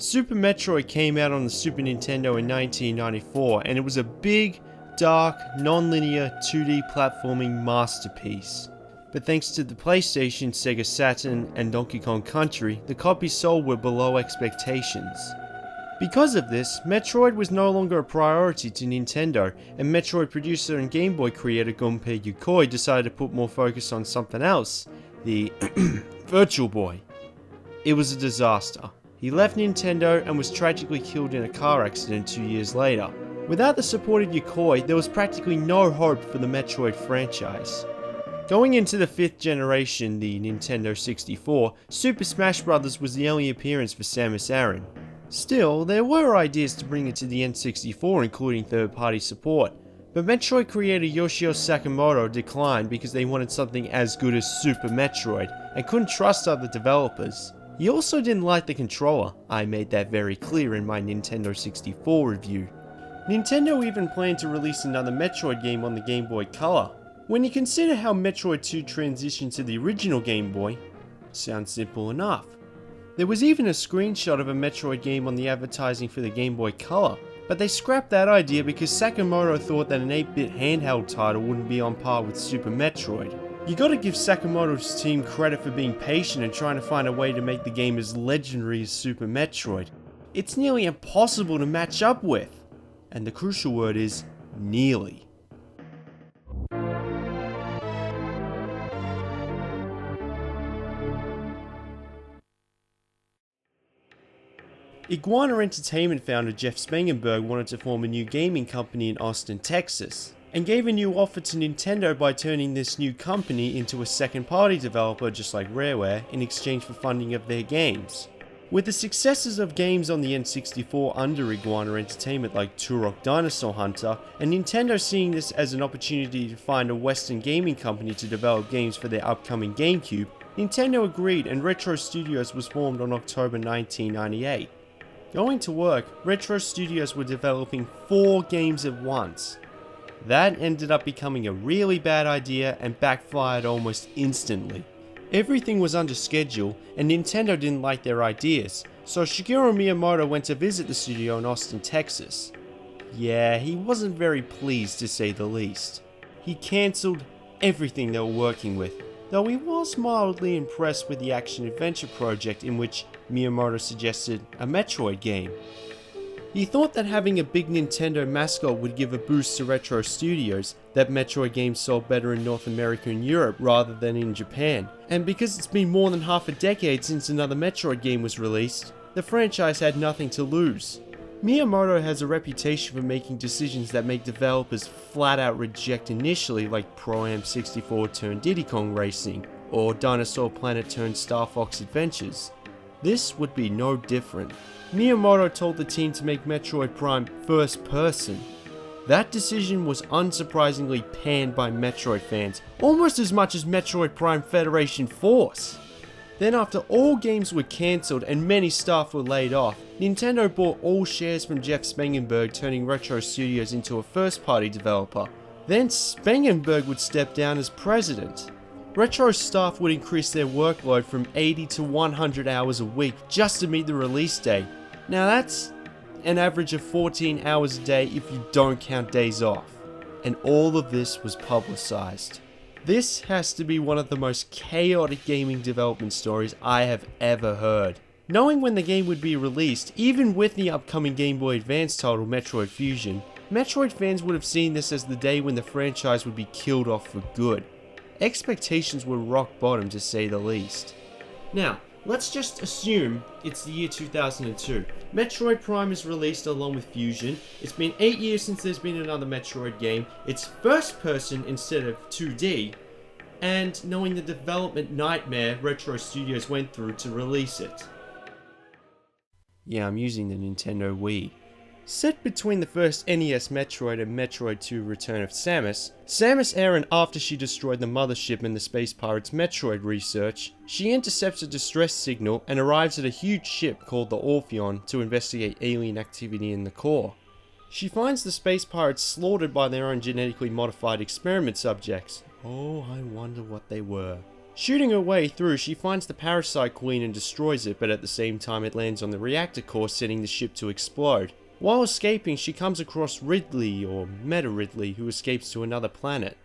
Super Metroid came out on the Super Nintendo in 1994, and it was a big, dark, non-linear 2D platforming masterpiece. But thanks to the PlayStation, Sega Saturn, and Donkey Kong Country, the copies sold were below expectations. Because of this, Metroid was no longer a priority to Nintendo, and Metroid producer and Game Boy creator Gunpei Yokoi decided to put more focus on something else, the Virtual Boy. It was a disaster. He left Nintendo and was tragically killed in a car accident 2 years later. Without the support of Yokoi, there was practically no hope for the Metroid franchise. Going into the 5th generation, the Nintendo 64, Super Smash Bros. Was the only appearance for Samus Aran. Still, there were ideas to bring it to the N64, including third-party support, but Metroid creator Yoshio Sakamoto declined because they wanted something as good as Super Metroid, and couldn't trust other developers. He also didn't like the controller. I made that very clear in my Nintendo 64 review. Nintendo even planned to release another Metroid game on the Game Boy Color. When you consider how Metroid 2 transitioned to the original Game Boy, sounds simple enough. There was even a screenshot of a Metroid game on the advertising for the Game Boy Color, but they scrapped that idea because Sakamoto thought that an 8-bit handheld title wouldn't be on par with Super Metroid. You gotta give Sakamoto's team credit for being patient and trying to find a way to make the game as legendary as Super Metroid. It's nearly impossible to match up with. And the crucial word is nearly. Iguana Entertainment founder Jeff Spangenberg wanted to form a new gaming company in Austin, Texas, and gave a new offer to Nintendo by turning this new company into a second-party developer just like Rareware in exchange for funding of their games. With the successes of games on the N64 under Iguana Entertainment like Turok Dinosaur Hunter, and Nintendo seeing this as an opportunity to find a Western gaming company to develop games for their upcoming GameCube, Nintendo agreed and Retro Studios was formed on October 1998. Going to work, Retro Studios were developing 4 games at once. That ended up becoming a really bad idea and backfired almost instantly. Everything was under schedule and Nintendo didn't like their ideas, so Shigeru Miyamoto went to visit the studio in Austin, Texas. Yeah, he wasn't very pleased to say the least. He cancelled everything they were working with, though he was mildly impressed with the action-adventure project in which Miyamoto suggested a Metroid game. He thought that having a big Nintendo mascot would give a boost to Retro Studios, that Metroid games sold better in North America and Europe rather than in Japan, and because it's been more than half a decade since another Metroid game was released, the franchise had nothing to lose. Miyamoto has a reputation for making decisions that make developers flat out reject initially, like Pro-Am 64 turned Diddy Kong Racing, or Dinosaur Planet turned Star Fox Adventures. This would be no different. Miyamoto told the team to make Metroid Prime first person. That decision was unsurprisingly panned by Metroid fans, almost as much as Metroid Prime Federation Force. Then after all games were cancelled and many staff were laid off, Nintendo bought all shares from Jeff Spangenberg, turning Retro Studios into a first-party developer. Then Spangenberg would step down as president. Retro staff would increase their workload from 80 to 100 hours a week just to meet the release date. Now that's an average of 14 hours a day if you don't count days off. And all of this was publicized. This has to be one of the most chaotic gaming development stories I have ever heard. Knowing when the game would be released, even with the upcoming Game Boy Advance title Metroid Fusion, Metroid fans would have seen this as the day when the franchise would be killed off for good. Expectations were rock bottom to say the least. Now, let's just assume it's the year 2002. Metroid Prime is released along with Fusion. It's been 8 years since there's been another Metroid game. It's first person instead of 2D. And knowing the development nightmare Retro Studios went through to release it. Yeah, I'm using the Nintendo Wii. Set between the first NES Metroid and Metroid 2 Return of Samus, Samus Aran, after she destroyed the mothership and the Space Pirates Metroid research, she intercepts a distress signal and arrives at a huge ship called the Orpheon to investigate alien activity in the core. She finds the Space Pirates slaughtered by their own genetically modified experiment subjects. Oh, I wonder what they were. Shooting her way through, she finds the Parasite Queen and destroys it, but at the same time it lands on the reactor core, setting the ship to explode. While escaping, she comes across Ridley, or Meta Ridley, who escapes to another planet.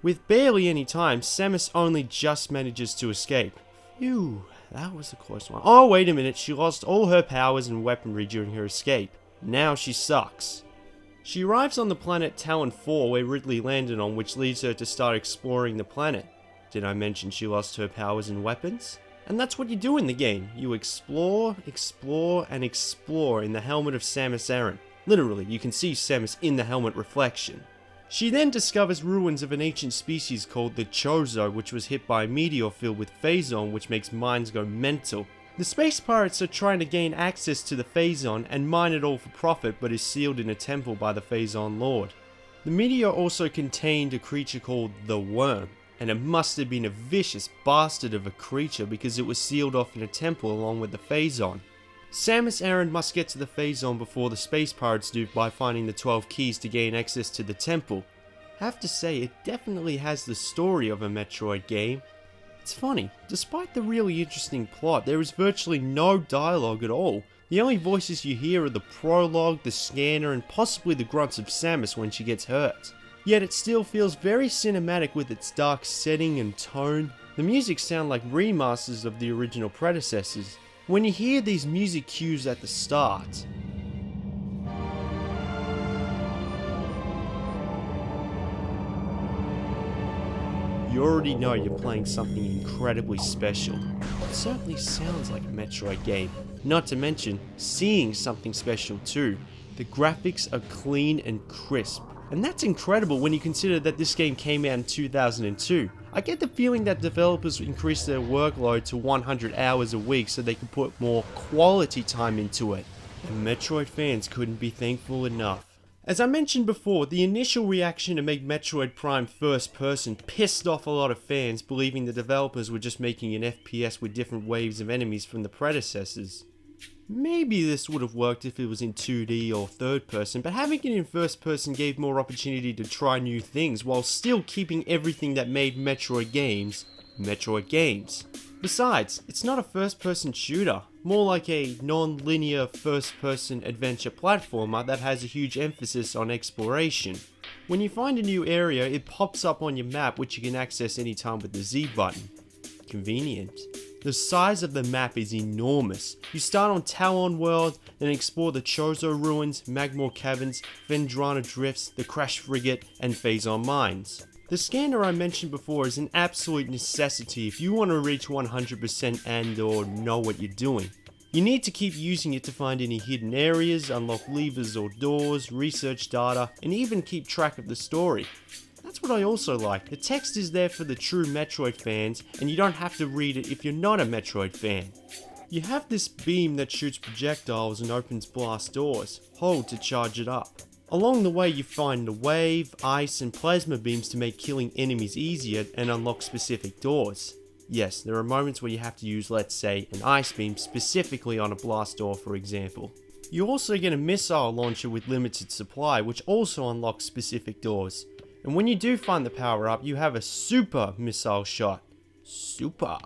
With barely any time, Samus only just manages to escape. Phew, that was a close one. Oh, wait a minute, she lost all her powers and weaponry during her escape. Now she sucks. She arrives on the planet Tallon IV, where Ridley landed on, which leads her to start exploring the planet. Did I mention she lost her powers and weapons? And that's what you do in the game. You explore, explore, and explore in the helmet of Samus Aran. Literally, you can see Samus in the helmet reflection. She then discovers ruins of an ancient species called the Chozo, which was hit by a meteor filled with fazeon, which makes minds go mental. The space pirates are trying to gain access to the fazeon and mine it all for profit, but is sealed in a temple by the fazeon lord. The meteor also contained a creature called the Worm, and it must have been a vicious bastard of a creature because it was sealed off in a temple along with the fazeon. Samus Aran must get to the fazeon before the space pirates do by finding the 12 keys to gain access to the temple. Have to say, it definitely has the story of a Metroid game. It's funny, despite the really interesting plot, there is virtually no dialogue at all. The only voices you hear are the prologue, the scanner, and possibly the grunts of Samus when she gets hurt. Yet it still feels very cinematic with its dark setting and tone. The music sound like remasters of the original predecessors. When you hear these music cues at the start, you already know you're playing something incredibly special. It certainly sounds like a Metroid game. Not to mention, seeing something special too. The graphics are clean and crisp. And that's incredible when you consider that this game came out in 2002. I get the feeling that developers increased their workload to 100 hours a week so they could put more quality time into it. And Metroid fans couldn't be thankful enough. As I mentioned before, the initial reaction to make Metroid Prime first person pissed off a lot of fans, believing the developers were just making an FPS with different waves of enemies from the predecessors. Maybe this would have worked if it was in 2D or third person, but having it in first person gave more opportunity to try new things while still keeping everything that made Metroid games. Besides, it's not a first person shooter, more like a non-linear first person adventure platformer that has a huge emphasis on exploration. When you find a new area, it pops up on your map, which you can access anytime with the Z button. Convenient. The size of the map is enormous. You start on Tallon World, then explore the Chozo Ruins, Magmore Caverns, Vendrana Drifts, the Crash Frigate, and fazeon Mines. The scanner I mentioned before is an absolute necessity if you want to reach 100% and or know what you're doing. You need to keep using it to find any hidden areas, unlock levers or doors, research data, and even keep track of the story. That's what I also like. The text is there for the true Metroid fans, and you don't have to read it if you're not a Metroid fan. You have this beam that shoots projectiles and opens blast doors. Hold to charge it up. Along the way you find the wave, ice, and plasma beams to make killing enemies easier and unlock specific doors. Yes, there are moments where you have to use, let's say, an ice beam specifically on a blast door, for example. You also get a missile launcher with limited supply, which also unlocks specific doors. And when you do find the power up, you have a super missile shot. Super.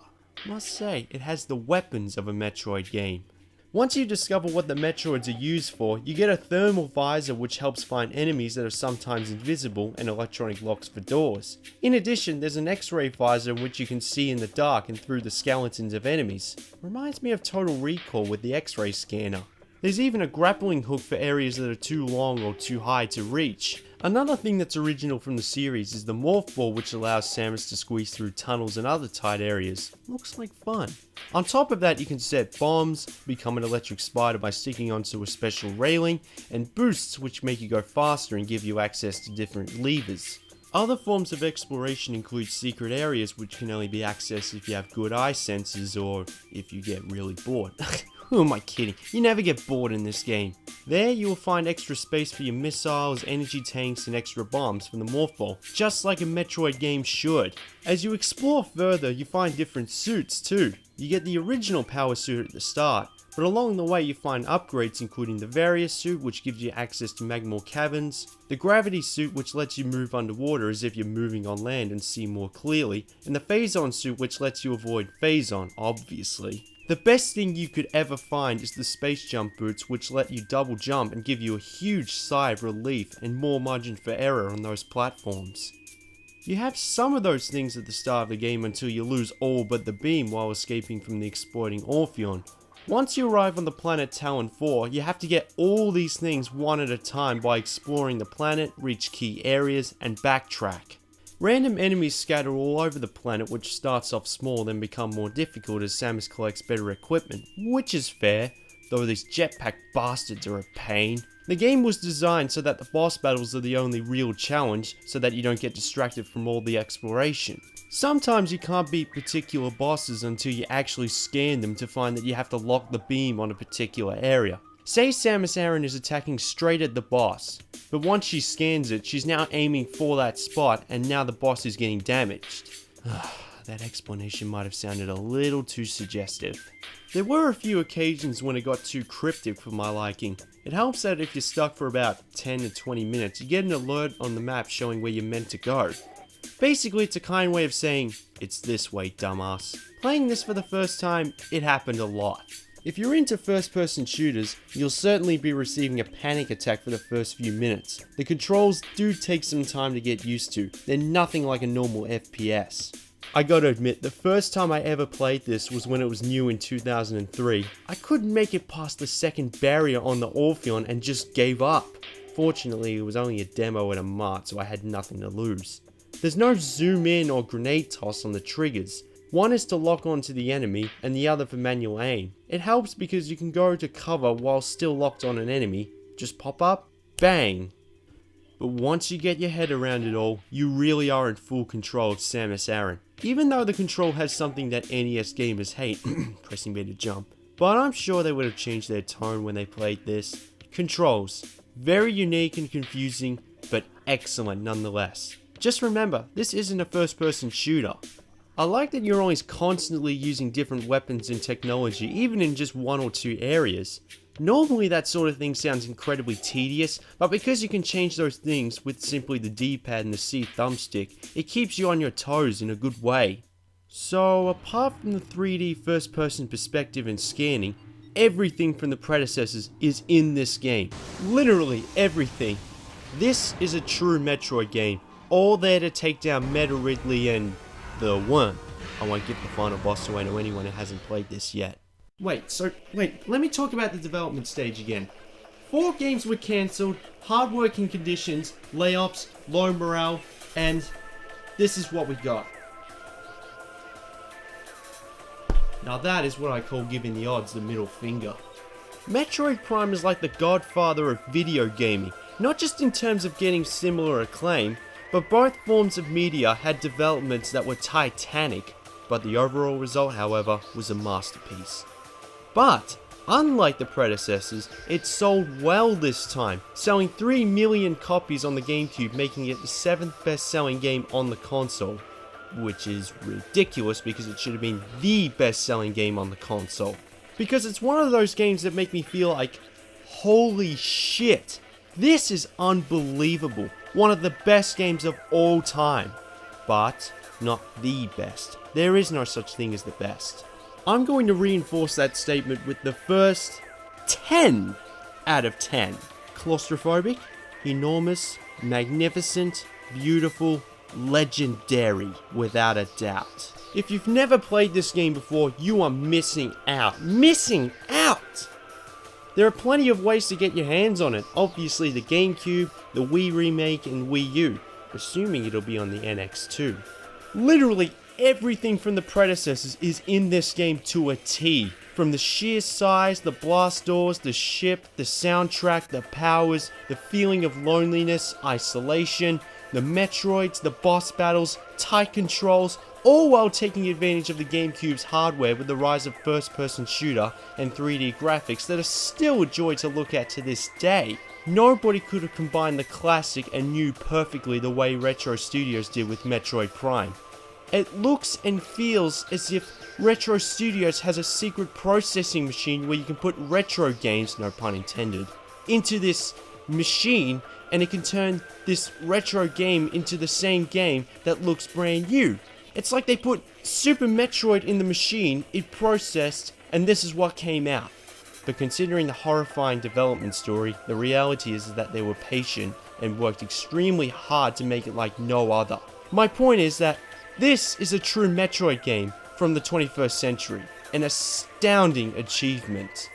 Must say, it has the weapons of a Metroid game. Once you discover what the Metroids are used for, you get a thermal visor which helps find enemies that are sometimes invisible and electronic locks for doors. In addition, there's an X-ray visor in which you can see in the dark and through the skeletons of enemies. Reminds me of Total Recall with the X-ray scanner. There's even a grappling hook for areas that are too long or too high to reach. Another thing that's original from the series is the morph ball, which allows Samus to squeeze through tunnels and other tight areas. Looks like fun. On top of that, you can set bombs, become an electric spider by sticking onto a special railing, and boosts which make you go faster and give you access to different levers. Other forms of exploration include secret areas which can only be accessed if you have good eye sensors or if you get really bored. Who am I kidding? You never get bored in this game. There you will find extra space for your missiles, energy tanks, and extra bombs from the morph ball, just like a Metroid game should. As you explore further, you find different suits too. You get the original power suit at the start, but along the way you find upgrades including the Various suit, which gives you access to magma caverns, the Gravity suit, which lets you move underwater as if you're moving on land and see more clearly, and the fazeon suit, which lets you avoid fazeon, obviously. The best thing you could ever find is the space jump boots, which let you double jump and give you a huge sigh of relief and more margin for error on those platforms. You have some of those things at the start of the game until you lose all but the beam while escaping from the exploding Orpheon. Once you arrive on the planet Tallon IV, you have to get all these things one at a time by exploring the planet, reach key areas, and backtrack. Random enemies scatter all over the planet, which starts off small then become more difficult as Samus collects better equipment, which is fair, though these jetpack bastards are a pain. The game was designed so that the boss battles are the only real challenge, so that you don't get distracted from all the exploration. Sometimes you can't beat particular bosses until you actually scan them to find that you have to lock the beam on a particular area. Say Samus Aran is attacking straight at the boss, but once she scans it, she's now aiming for that spot and now the boss is getting damaged. That explanation might have sounded a little too suggestive. There were a few occasions when it got too cryptic for my liking. It helps that if you're stuck for about 10 to 20 minutes, you get an alert on the map showing where you're meant to go. Basically, it's a kind way of saying, it's this way, dumbass. Playing this for the first time, it happened a lot. If you're into first-person shooters, you'll certainly be receiving a panic attack for the first few minutes. The controls do take some time to get used to. They're nothing like a normal FPS. I gotta admit, the first time I ever played this was when it was new in 2003. I couldn't make it past the second barrier on the Orpheon and just gave up. Fortunately, it was only a demo at a mart, so I had nothing to lose. There's no zoom in or grenade toss on the triggers. One is to lock onto the enemy, and the other for manual aim. It helps because you can go to cover while still locked on an enemy. Just pop up, bang. But once you get your head around it all, you really are in full control of Samus Aran. Even though the control has something that NES gamers hate, pressing B to jump. But I'm sure they would have changed their tone when they played this. Controls. Very unique and confusing, but excellent nonetheless. Just remember, this isn't a first-person shooter. I like that you're always constantly using different weapons and technology, even in just one or two areas. Normally that sort of thing sounds incredibly tedious, but because you can change those things with simply the D-pad and the C thumbstick, it keeps you on your toes in a good way. So apart from the 3D first-person perspective and scanning, everything from the predecessors is in this game. Literally everything. This is a true Metroid game, all there to take down Meta Ridley and the one. I won't give the final boss away to anyone who hasn't played this yet. Wait, let me talk about the development stage again. 4 games were cancelled, hard working conditions, layoffs, low morale, and this is what we got. Now that is what I call giving the odds the middle finger. Metroid Prime is like the godfather of video gaming, not just in terms of getting similar acclaim, but both forms of media had developments that were titanic, but the overall result, however, was a masterpiece. But, unlike the predecessors, it sold well this time, selling 3 million copies on the GameCube, making it the 7th best-selling game on the console. Which is ridiculous because it should have been the best-selling game on the console. Because it's one of those games that make me feel like, holy shit, this is unbelievable. One of the best games of all time. But, not the best. There is no such thing as the best. I'm going to reinforce that statement with the first 10 out of 10. Claustrophobic, enormous, magnificent, beautiful, legendary, without a doubt. If you've never played this game before, you are missing out. Missing out! There are plenty of ways to get your hands on it. Obviously the GameCube, the Wii Remake, and Wii U, assuming it'll be on the NX too. Literally everything from the predecessors is in this game to a T. From the sheer size, the blast doors, the ship, the soundtrack, the powers, the feeling of loneliness, isolation, the Metroids, the boss battles, tight controls, all while taking advantage of the GameCube's hardware with the rise of first-person shooter and 3D graphics that are still a joy to look at to this day. Nobody could have combined the classic and new perfectly the way Retro Studios did with Metroid Prime. It looks and feels as if Retro Studios has a secret processing machine where you can put retro games, no pun intended, into this machine, and it can turn this retro game into the same game that looks brand new. It's like they put Super Metroid in the machine, it processed, and this is what came out. But considering the horrifying development story, the reality is that they were patient and worked extremely hard to make it like no other. My point is that this is a true Metroid game from the 21st century, an astounding achievement.